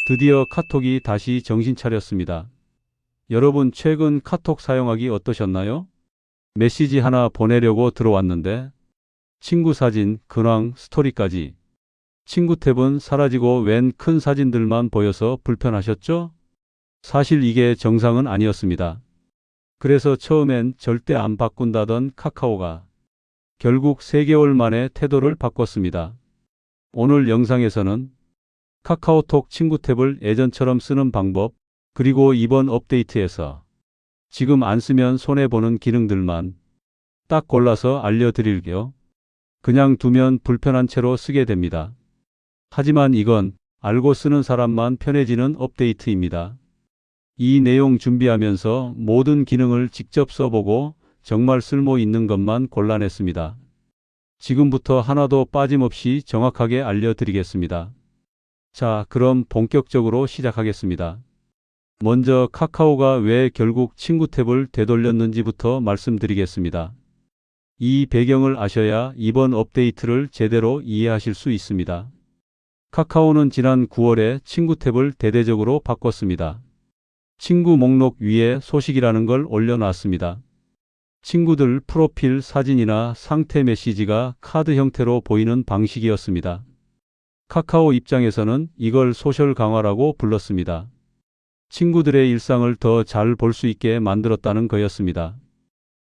드디어 카톡이 다시 정신 차렸습니다. 여러분 최근 카톡 사용하기 어떠셨나요? 메시지 하나 보내려고 들어왔는데 친구 사진, 근황, 스토리까지. 친구 탭은 사라지고 웬 큰 사진들만 보여서 불편하셨죠? 사실 이게 정상은 아니었습니다. 그래서 처음엔 절대 안 바꾼다던 카카오가 결국 3개월 만에 태도를 바꿨습니다. 오늘 영상에서는 카카오톡 친구 탭을 예전처럼 쓰는 방법, 그리고 이번 업데이트에서 지금 안 쓰면 손해보는 기능들만 딱 골라서 알려드릴게요. 그냥 두면 불편한 채로 쓰게 됩니다. 하지만 이건 알고 쓰는 사람만 편해지는 업데이트입니다. 이 내용 준비하면서 모든 기능을 직접 써보고 정말 쓸모 있는 것만 골라냈습니다. 지금부터 하나도 빠짐없이 정확하게 알려드리겠습니다. 자, 그럼 본격적으로 시작하겠습니다. 먼저 카카오가 왜 결국 친구 탭을 되돌렸는지부터 말씀드리겠습니다. 이 배경을 아셔야 이번 업데이트를 제대로 이해하실 수 있습니다. 카카오는 지난 9월에 친구 탭을 대대적으로 바꿨습니다. 친구 목록 위에 소식이라는 걸 올려놨습니다. 친구들 프로필 사진이나 상태 메시지가 카드 형태로 보이는 방식이었습니다. 카카오 입장에서는 이걸 소셜 강화라고 불렀습니다. 친구들의 일상을 더 잘 볼 수 있게 만들었다는 거였습니다.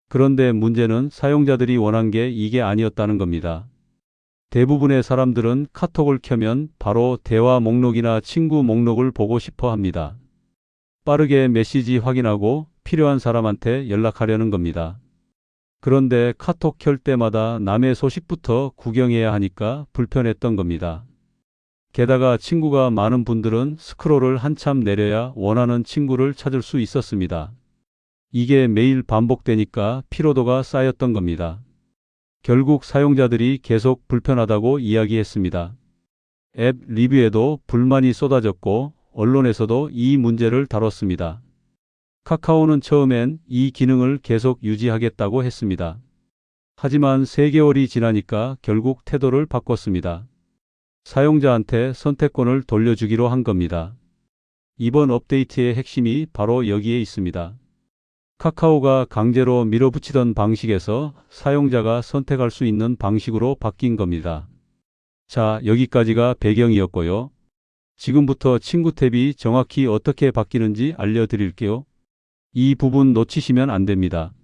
그런데 문제는 사용자들이 원한 게 이게 아니었다는 겁니다. 대부분의 사람들은 카톡을 켜면 바로 대화 목록이나 친구 목록을 보고 싶어 합니다. 빠르게 메시지 확인하고 필요한 사람한테 연락하려는 겁니다. 그런데 카톡 켤 때마다 남의 소식부터 구경해야 하니까 불편했던 겁니다. 게다가 친구가 많은 분들은 스크롤을 한참 내려야 원하는 친구를 찾을 수 있었습니다. 이게 매일 반복되니까 피로도가 쌓였던 겁니다. 결국 사용자들이 계속 불편하다고 이야기했습니다. 앱 리뷰에도 불만이 쏟아졌고 언론에서도 이 문제를 다뤘습니다. 카카오는 처음엔 이 기능을 계속 유지하겠다고 했습니다. 하지만 3개월이 지나니까 결국 태도를 바꿨습니다. 사용자한테 선택권을 돌려주기로 한 겁니다. 이번 업데이트의 핵심이 바로 여기에 있습니다. 카카오가 강제로 밀어붙이던 방식에서 사용자가 선택할 수 있는 방식으로 바뀐 겁니다. 자, 여기까지가 배경이었고요. 지금부터 친구 탭이 정확히 어떻게 바뀌는지 알려드릴게요. 이 부분 놓치시면 안 됩니다.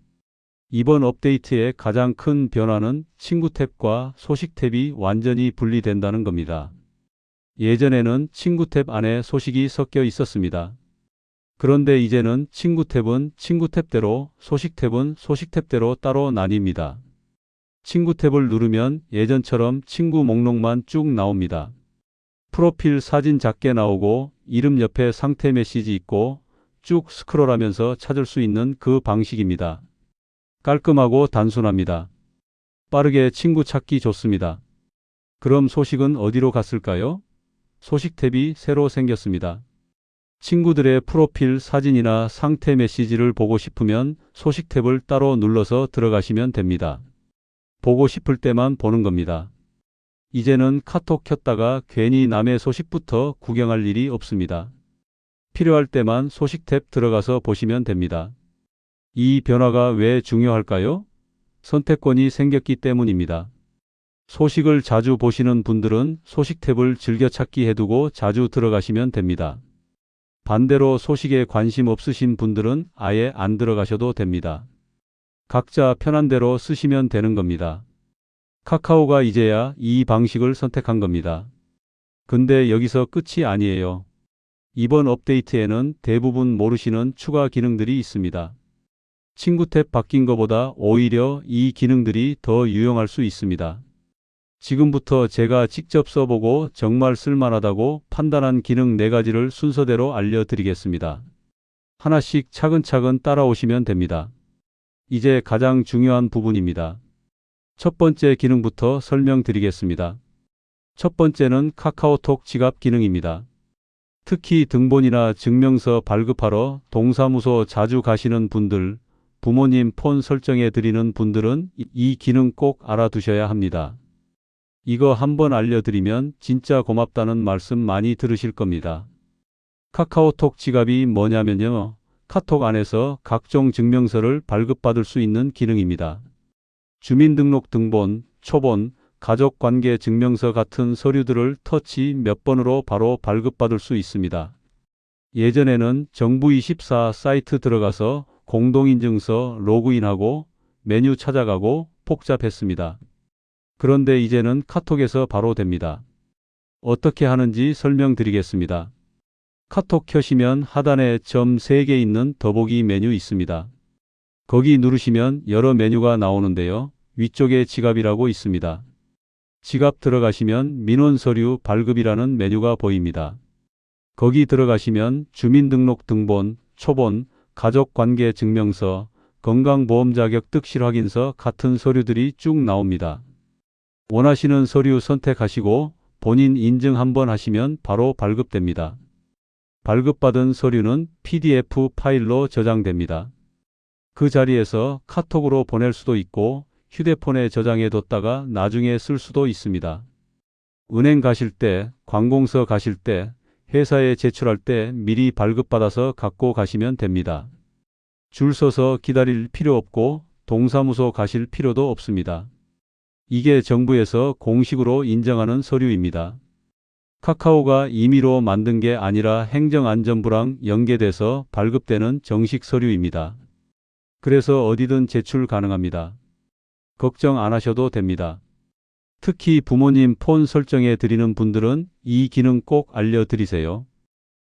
이번 업데이트의 가장 큰 변화는 친구 탭과 소식 탭이 완전히 분리된다는 겁니다. 예전에는 친구 탭 안에 소식이 섞여 있었습니다. 그런데 이제는 친구 탭은 친구 탭대로, 소식 탭은 소식 탭대로 따로 나뉩니다. 친구 탭을 누르면 예전처럼 친구 목록만 쭉 나옵니다. 프로필 사진 작게 나오고 이름 옆에 상태 메시지 있고 쭉 스크롤하면서 찾을 수 있는 그 방식입니다. 깔끔하고 단순합니다. 빠르게 친구 찾기 좋습니다. 그럼 소식은 어디로 갔을까요? 소식 탭이 새로 생겼습니다. 친구들의 프로필 사진이나 상태 메시지를 보고 싶으면 소식 탭을 따로 눌러서 들어가시면 됩니다. 보고 싶을 때만 보는 겁니다. 이제는 카톡 켰다가 괜히 남의 소식부터 구경할 일이 없습니다. 필요할 때만 소식 탭 들어가서 보시면 됩니다. 이 변화가 왜 중요할까요? 선택권이 생겼기 때문입니다. 소식을 자주 보시는 분들은 소식 탭을 즐겨찾기 해두고 자주 들어가시면 됩니다. 반대로 소식에 관심 없으신 분들은 아예 안 들어가셔도 됩니다. 각자 편한 대로 쓰시면 되는 겁니다. 카카오가 이제야 이 방식을 선택한 겁니다. 근데 여기서 끝이 아니에요. 이번 업데이트에는 대부분 모르시는 추가 기능들이 있습니다. 친구 탭 바뀐 것보다 오히려 이 기능들이 더 유용할 수 있습니다. 지금부터 제가 직접 써보고 정말 쓸만하다고 판단한 기능 4가지를 순서대로 알려드리겠습니다. 하나씩 차근차근 따라오시면 됩니다. 이제 가장 중요한 부분입니다. 첫 번째 기능부터 설명드리겠습니다. 첫 번째는 카카오톡 지갑 기능입니다. 특히 등본이나 증명서 발급하러 동사무소 자주 가시는 분들, 부모님 폰 설정해 드리는 분들은 이 기능 꼭 알아두셔야 합니다. 이거 한번 알려드리면 진짜 고맙다는 말씀 많이 들으실 겁니다. 카카오톡 지갑이 뭐냐면요. 카톡 안에서 각종 증명서를 발급받을 수 있는 기능입니다. 주민등록등본, 초본, 가족관계 증명서 같은 서류들을 터치 몇 번으로 바로 발급받을 수 있습니다. 예전에는 정부24 사이트 들어가서 공동인증서 로그인하고 메뉴 찾아가고 복잡했습니다. 그런데 이제는 카톡에서 바로 됩니다. 어떻게 하는지 설명드리겠습니다. 카톡 켜시면 하단에 점 3개 있는 더보기 메뉴 있습니다. 거기 누르시면 여러 메뉴가 나오는데요. 위쪽에 지갑이라고 있습니다. 지갑 들어가시면 민원서류 발급이라는 메뉴가 보입니다. 거기 들어가시면 주민등록등본, 초본, 가족관계증명서, 건강보험자격 득실확인서 같은 서류들이 쭉 나옵니다. 원하시는 서류 선택하시고 본인 인증 한번 하시면 바로 발급됩니다. 발급받은 서류는 PDF 파일로 저장됩니다. 그 자리에서 카톡으로 보낼 수도 있고 휴대폰에 저장해 뒀다가 나중에 쓸 수도 있습니다. 은행 가실 때, 관공서 가실 때, 회사에 제출할 때 미리 발급받아서 갖고 가시면 됩니다. 줄 서서 기다릴 필요 없고 동사무소 가실 필요도 없습니다. 이게 정부에서 공식으로 인정하는 서류입니다. 카카오가 임의로 만든 게 아니라 행정안전부랑 연계돼서 발급되는 정식 서류입니다. 그래서 어디든 제출 가능합니다. 걱정 안 하셔도 됩니다. 특히 부모님 폰 설정해 드리는 분들은 이 기능 꼭 알려드리세요.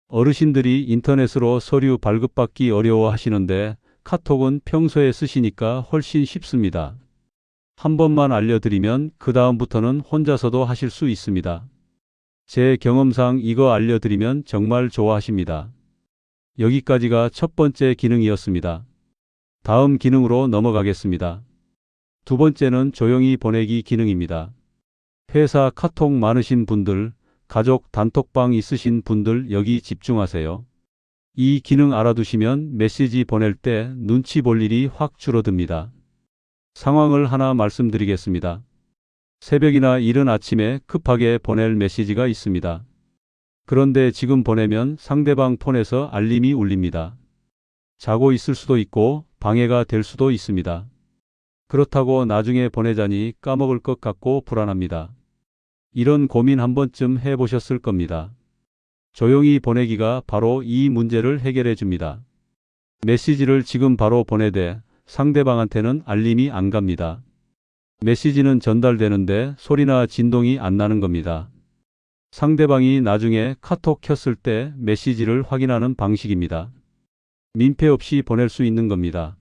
어르신들이 인터넷으로 서류 발급받기 어려워하시는데 카톡은 평소에 쓰시니까 훨씬 쉽습니다. 한 번만 알려드리면 그 다음부터는 혼자서도 하실 수 있습니다. 제 경험상 이거 알려드리면 정말 좋아하십니다. 여기까지가 첫 번째 기능이었습니다. 다음 기능으로 넘어가겠습니다. 두 번째는 조용히 보내기 기능입니다. 회사 카톡 많으신 분들, 가족 단톡방 있으신 분들 여기 집중하세요. 이 기능 알아두시면 메시지 보낼 때 눈치 볼 일이 확 줄어듭니다. 상황을 하나 말씀드리겠습니다. 새벽이나 이른 아침에 급하게 보낼 메시지가 있습니다. 그런데 지금 보내면 상대방 폰에서 알림이 울립니다. 자고 있을 수도 있고 방해가 될 수도 있습니다. 그렇다고 나중에 보내자니 까먹을 것 같고 불안합니다. 이런 고민 한 번쯤 해보셨을 겁니다. 조용히 보내기가 바로 이 문제를 해결해 줍니다. 메시지를 지금 바로 보내되 상대방한테는 알림이 안 갑니다. 메시지는 전달되는데 소리나 진동이 안 나는 겁니다. 상대방이 나중에 카톡 켰을 때 메시지를 확인하는 방식입니다. 민폐 없이 보낼 수 있는 겁니다.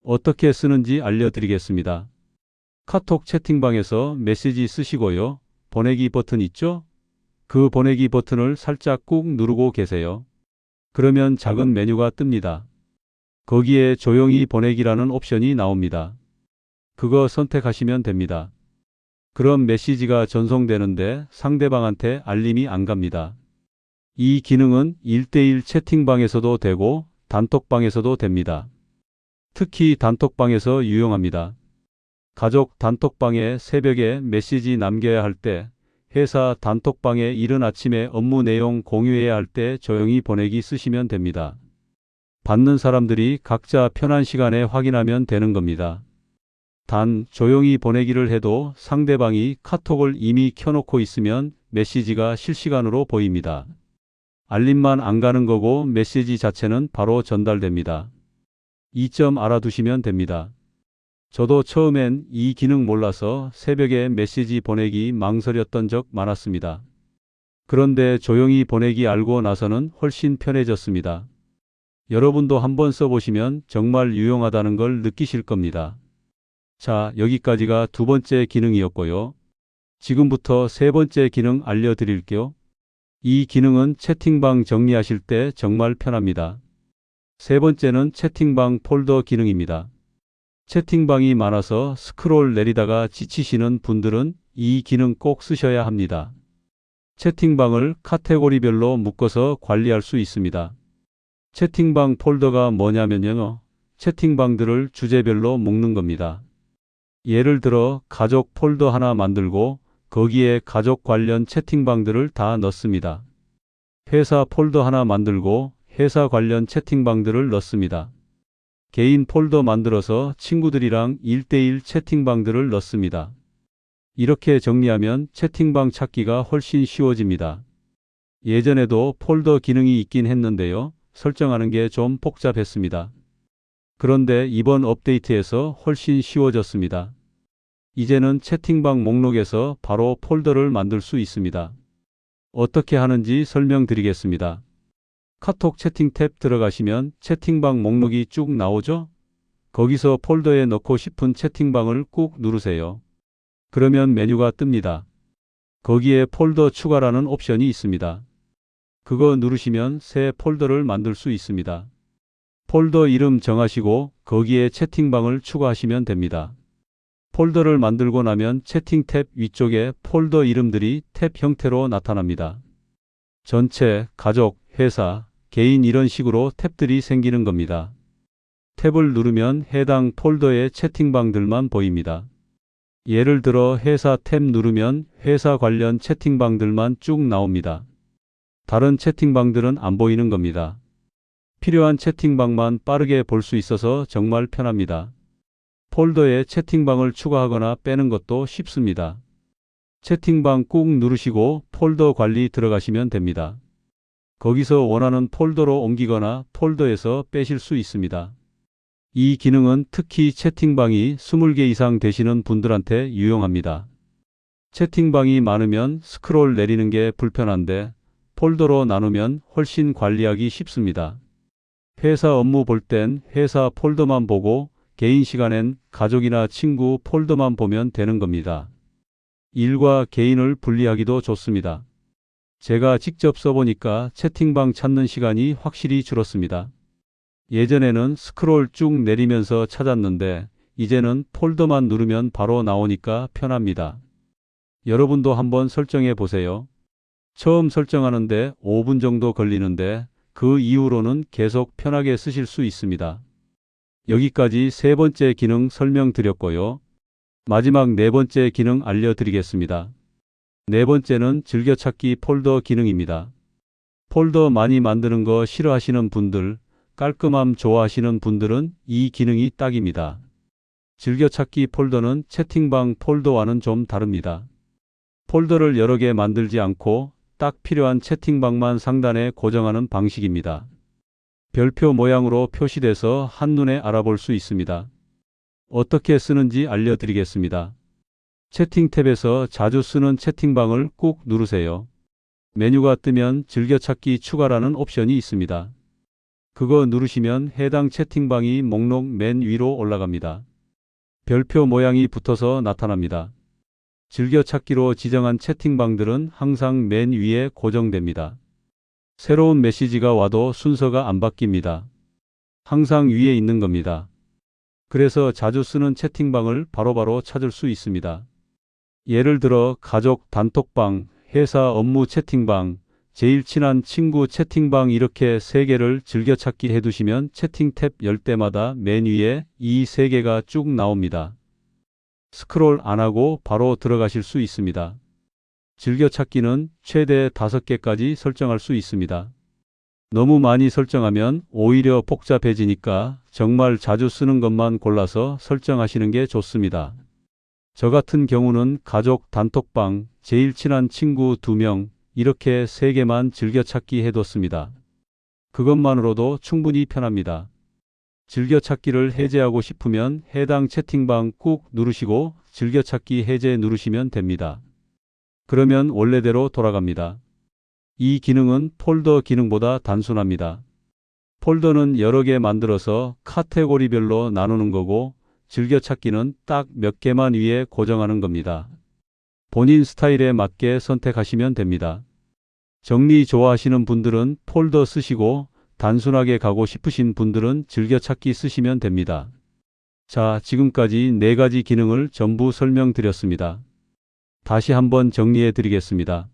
어떻게 쓰는지 알려드리겠습니다. 카톡 채팅방에서 메시지 쓰시고요. 보내기 버튼 있죠? 그 보내기 버튼을 살짝 꾹 누르고 계세요. 그러면 작은 메뉴가 뜹니다. 거기에 조용히 보내기라는 옵션이 나옵니다. 그거 선택하시면 됩니다. 그럼 메시지가 전송되는데 상대방한테 알림이 안 갑니다. 이 기능은 1대1 채팅방에서도 되고 단톡방에서도 됩니다. 특히 단톡방에서 유용합니다. 가족 단톡방에 새벽에 메시지 남겨야 할 때, 회사 단톡방에 이른 아침에 업무 내용 공유해야 할 때 조용히 보내기 쓰시면 됩니다. 받는 사람들이 각자 편한 시간에 확인하면 되는 겁니다. 단 조용히 보내기를 해도 상대방이 카톡을 이미 켜놓고 있으면 메시지가 실시간으로 보입니다. 알림만 안 가는 거고 메시지 자체는 바로 전달됩니다. 이 점 알아두시면 됩니다. 저도 처음엔 이 기능 몰라서 새벽에 메시지 보내기 망설였던 적 많았습니다. 그런데 조용히 보내기 알고 나서는 훨씬 편해졌습니다. 여러분도 한번 써보시면 정말 유용하다는 걸 느끼실 겁니다. 자, 여기까지가 두 번째 기능이었고요. 지금부터 세 번째 기능 알려드릴게요. 이 기능은 채팅방 정리하실 때 정말 편합니다. 세 번째는 채팅방 폴더 기능입니다. 채팅방이 많아서 스크롤 내리다가 지치시는 분들은 이 기능 꼭 쓰셔야 합니다. 채팅방을 카테고리별로 묶어서 관리할 수 있습니다. 채팅방 폴더가 뭐냐면요. 채팅방들을 주제별로 묶는 겁니다. 예를 들어 가족 폴더 하나 만들고 거기에 가족 관련 채팅방들을 다 넣습니다. 회사 폴더 하나 만들고 회사 관련 채팅방들을 넣습니다. 개인 폴더 만들어서 친구들이랑 1대1 채팅방들을 넣습니다. 이렇게 정리하면 채팅방 찾기가 훨씬 쉬워집니다. 예전에도 폴더 기능이 있긴 했는데요. 설정하는 게 좀 복잡했습니다. 그런데 이번 업데이트에서 훨씬 쉬워졌습니다. 이제는 채팅방 목록에서 바로 폴더를 만들 수 있습니다. 어떻게 하는지 설명드리겠습니다. 카톡 채팅 탭 들어가시면 채팅방 목록이 쭉 나오죠? 거기서 폴더에 넣고 싶은 채팅방을 꾹 누르세요. 그러면 메뉴가 뜹니다. 거기에 폴더 추가라는 옵션이 있습니다. 그거 누르시면 새 폴더를 만들 수 있습니다. 폴더 이름 정하시고 거기에 채팅방을 추가하시면 됩니다. 폴더를 만들고 나면 채팅 탭 위쪽에 폴더 이름들이 탭 형태로 나타납니다. 전체, 가족, 회사, 개인 이런 식으로 탭들이 생기는 겁니다. 탭을 누르면 해당 폴더의 채팅방들만 보입니다. 예를 들어 회사 탭 누르면 회사 관련 채팅방들만 쭉 나옵니다. 다른 채팅방들은 안 보이는 겁니다. 필요한 채팅방만 빠르게 볼 수 있어서 정말 편합니다. 폴더에 채팅방을 추가하거나 빼는 것도 쉽습니다. 채팅방 꾹 누르시고 폴더 관리 들어가시면 됩니다. 거기서 원하는 폴더로 옮기거나 폴더에서 빼실 수 있습니다. 이 기능은 특히 채팅방이 20개 이상 되시는 분들한테 유용합니다. 채팅방이 많으면 스크롤 내리는 게 불편한데 폴더로 나누면 훨씬 관리하기 쉽습니다. 회사 업무 볼 땐 회사 폴더만 보고 개인 시간엔 가족이나 친구 폴더만 보면 되는 겁니다. 일과 개인을 분리하기도 좋습니다. 제가 직접 써보니까 채팅방 찾는 시간이 확실히 줄었습니다. 예전에는 스크롤 쭉 내리면서 찾았는데 이제는 폴더만 누르면 바로 나오니까 편합니다. 여러분도 한번 설정해 보세요. 처음 설정하는데 5분 정도 걸리는데 그 이후로는 계속 편하게 쓰실 수 있습니다. 여기까지 세 번째 기능 설명드렸고요. 마지막 네 번째 기능 알려드리겠습니다. 네 번째는 즐겨찾기 폴더 기능입니다. 폴더 많이 만드는 거 싫어하시는 분들, 깔끔함 좋아하시는 분들은 이 기능이 딱입니다. 즐겨찾기 폴더는 채팅방 폴더와는 좀 다릅니다. 폴더를 여러 개 만들지 않고 딱 필요한 채팅방만 상단에 고정하는 방식입니다. 별표 모양으로 표시돼서 한눈에 알아볼 수 있습니다. 어떻게 쓰는지 알려드리겠습니다. 채팅 탭에서 자주 쓰는 채팅방을 꾹 누르세요. 메뉴가 뜨면 즐겨찾기 추가라는 옵션이 있습니다. 그거 누르시면 해당 채팅방이 목록 맨 위로 올라갑니다. 별표 모양이 붙어서 나타납니다. 즐겨찾기로 지정한 채팅방들은 항상 맨 위에 고정됩니다. 새로운 메시지가 와도 순서가 안 바뀝니다. 항상 위에 있는 겁니다. 그래서 자주 쓰는 채팅방을 바로바로 찾을 수 있습니다. 예를 들어 가족 단톡방, 회사 업무 채팅방, 제일 친한 친구 채팅방 이렇게 3개를 즐겨찾기 해두시면 채팅 탭 열 때마다 맨 위에 이 3개가 쭉 나옵니다. 스크롤 안 하고 바로 들어가실 수 있습니다. 즐겨찾기는 최대 5개까지 설정할 수 있습니다. 너무 많이 설정하면 오히려 복잡해지니까 정말 자주 쓰는 것만 골라서 설정하시는 게 좋습니다. 저 같은 경우는 가족 단톡방, 제일 친한 친구 2명 이렇게 3개만 즐겨찾기 해뒀습니다. 그것만으로도 충분히 편합니다. 즐겨찾기를 해제하고 싶으면 해당 채팅방 꾹 누르시고 즐겨찾기 해제 누르시면 됩니다. 그러면 원래대로 돌아갑니다. 이 기능은 폴더 기능보다 단순합니다. 폴더는 여러 개 만들어서 카테고리별로 나누는 거고 즐겨찾기는 딱 몇 개만 위에 고정하는 겁니다. 본인 스타일에 맞게 선택하시면 됩니다. 정리 좋아하시는 분들은 폴더 쓰시고 단순하게 가고 싶으신 분들은 즐겨찾기 쓰시면 됩니다. 자, 지금까지 4가지 기능을 전부 설명드렸습니다. 다시 한번 정리해 드리겠습니다.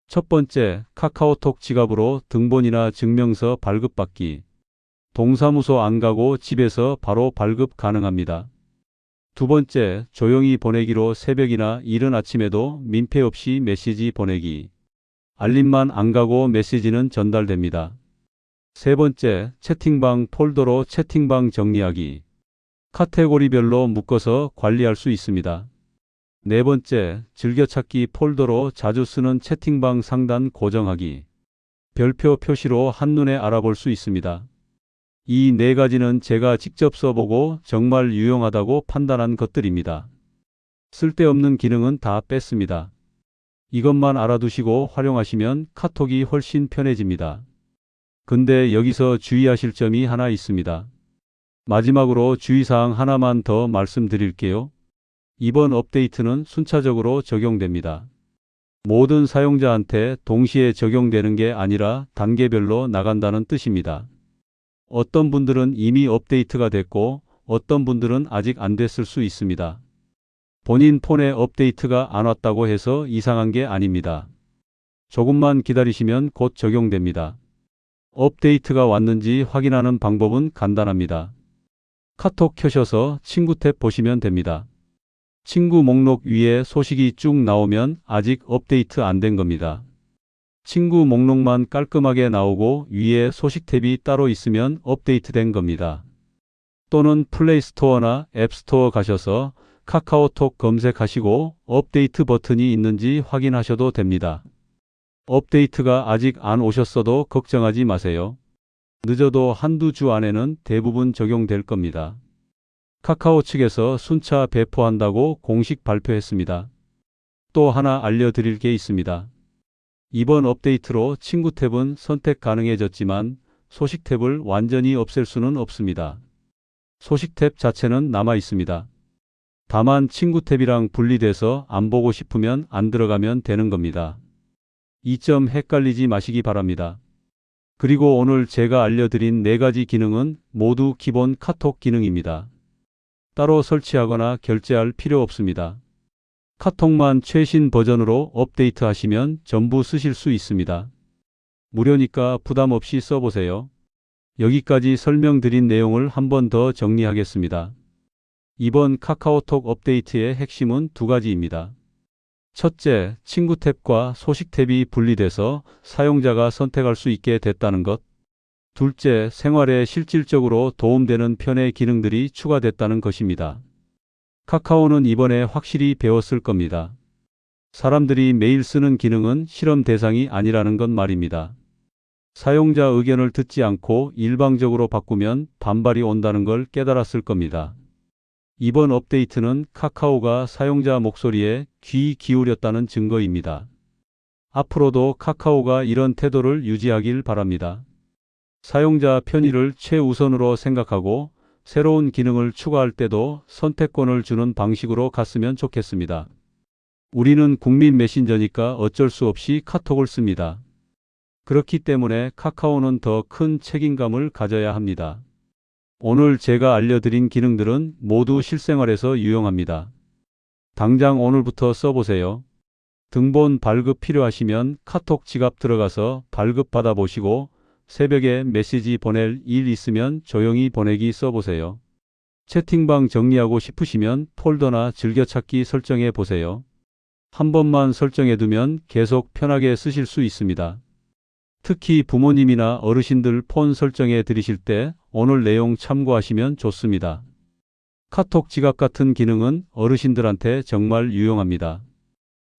첫 번째, 카카오톡 지갑으로 등본이나 증명서 발급받기. 동사무소 안 가고 집에서 바로 발급 가능합니다. 두 번째, 조용히 보내기로 새벽이나 이른 아침에도 민폐 없이 메시지 보내기. 알림만 안 가고 메시지는 전달됩니다. 세 번째, 채팅방 폴더로 채팅방 정리하기. 카테고리별로 묶어서 관리할 수 있습니다. 네 번째, 즐겨찾기 폴더로 자주 쓰는 채팅방 상단 고정하기. 별표 표시로 한눈에 알아볼 수 있습니다. 이 네 가지는 제가 직접 써보고 정말 유용하다고 판단한 것들입니다. 쓸데없는 기능은 다 뺐습니다. 이것만 알아두시고 활용하시면 카톡이 훨씬 편해집니다. 근데 여기서 주의하실 점이 하나 있습니다. 마지막으로 주의사항 하나만 더 말씀드릴게요. 이번 업데이트는 순차적으로 적용됩니다. 모든 사용자한테 동시에 적용되는 게 아니라 단계별로 나간다는 뜻입니다. 어떤 분들은 이미 업데이트가 됐고 어떤 분들은 아직 안 됐을 수 있습니다. 본인 폰에 업데이트가 안 왔다고 해서 이상한 게 아닙니다. 조금만 기다리시면 곧 적용됩니다. 업데이트가 왔는지 확인하는 방법은 간단합니다. 카톡 켜셔서 친구 탭 보시면 됩니다. 친구 목록 위에 소식이 쭉 나오면 아직 업데이트 안 된 겁니다. 친구 목록만 깔끔하게 나오고 위에 소식 탭이 따로 있으면 업데이트 된 겁니다. 또는 플레이스토어나 앱스토어 가셔서 카카오톡 검색하시고 업데이트 버튼이 있는지 확인하셔도 됩니다. 업데이트가 아직 안 오셨어도 걱정하지 마세요. 늦어도 한두 주 안에는 대부분 적용될 겁니다. 카카오 측에서 순차 배포한다고 공식 발표했습니다. 또 하나 알려드릴 게 있습니다. 이번 업데이트로 친구 탭은 선택 가능해졌지만 소식 탭을 완전히 없앨 수는 없습니다. 소식 탭 자체는 남아 있습니다. 다만 친구 탭이랑 분리돼서 안 보고 싶으면 안 들어가면 되는 겁니다. 이 점 헷갈리지 마시기 바랍니다. 그리고 오늘 제가 알려드린 네 가지 기능은 모두 기본 카톡 기능입니다. 따로 설치하거나 결제할 필요 없습니다. 카톡만 최신 버전으로 업데이트 하시면 전부 쓰실 수 있습니다. 무료니까 부담 없이 써보세요. 여기까지 설명드린 내용을 한 번 더 정리하겠습니다. 이번 카카오톡 업데이트의 핵심은 두 가지입니다. 첫째, 친구 탭과 소식 탭이 분리돼서 사용자가 선택할 수 있게 됐다는 것. 둘째, 생활에 실질적으로 도움되는 편의 기능들이 추가됐다는 것입니다. 카카오는 이번에 확실히 배웠을 겁니다. 사람들이 매일 쓰는 기능은 실험 대상이 아니라는 건 말입니다. 사용자 의견을 듣지 않고 일방적으로 바꾸면 반발이 온다는 걸 깨달았을 겁니다. 이번 업데이트는 카카오가 사용자 목소리에 귀 기울였다는 증거입니다. 앞으로도 카카오가 이런 태도를 유지하길 바랍니다. 사용자 편의를 최우선으로 생각하고 새로운 기능을 추가할 때도 선택권을 주는 방식으로 갔으면 좋겠습니다. 우리는 국민 메신저니까 어쩔 수 없이 카톡을 씁니다. 그렇기 때문에 카카오는 더 큰 책임감을 가져야 합니다. 오늘 제가 알려드린 기능들은 모두 실생활에서 유용합니다. 당장 오늘부터 써보세요. 등본 발급 필요하시면 카톡 지갑 들어가서 발급 받아보시고 새벽에 메시지 보낼 일 있으면 조용히 보내기 써보세요. 채팅방 정리하고 싶으시면 폴더나 즐겨찾기 설정해 보세요. 한 번만 설정해두면 계속 편하게 쓰실 수 있습니다. 특히 부모님이나 어르신들 폰 설정해 드리실 때 오늘 내용 참고하시면 좋습니다. 카톡 지갑 같은 기능은 어르신들한테 정말 유용합니다.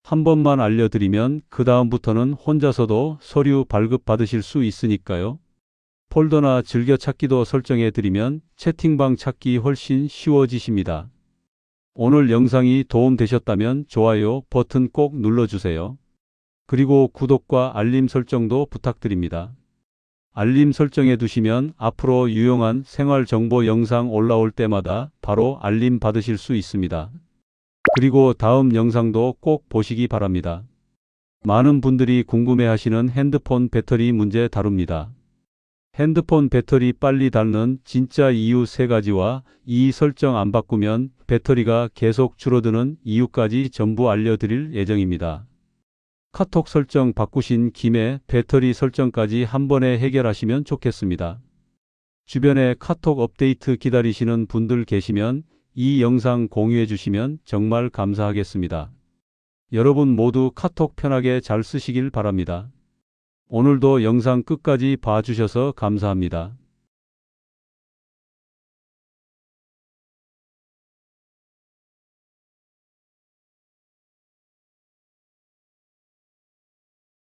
한 번만 알려드리면 그 다음부터는 혼자서도 서류 발급 받으실 수 있으니까요. 폴더나 즐겨찾기도 설정해 드리면 채팅방 찾기 훨씬 쉬워지십니다. 오늘 영상이 도움되셨다면 좋아요 버튼 꼭 눌러주세요. 그리고 구독과 알림 설정도 부탁드립니다. 알림 설정해 두시면 앞으로 유용한 생활 정보 영상 올라올 때마다 바로 알림 받으실 수 있습니다. 그리고 다음 영상도 꼭 보시기 바랍니다. 많은 분들이 궁금해하시는 핸드폰 배터리 문제 다룹니다. 핸드폰 배터리 빨리 닳는 진짜 이유 3가지와 이 설정 안 바꾸면 배터리가 계속 줄어드는 이유까지 전부 알려드릴 예정입니다. 카톡 설정 바꾸신 김에 배터리 설정까지 한 번에 해결하시면 좋겠습니다. 주변에 카톡 업데이트 기다리시는 분들 계시면 이 영상 공유해 주시면 정말 감사하겠습니다. 여러분 모두 카톡 편하게 잘 쓰시길 바랍니다. 오늘도 영상 끝까지 봐주셔서 감사합니다.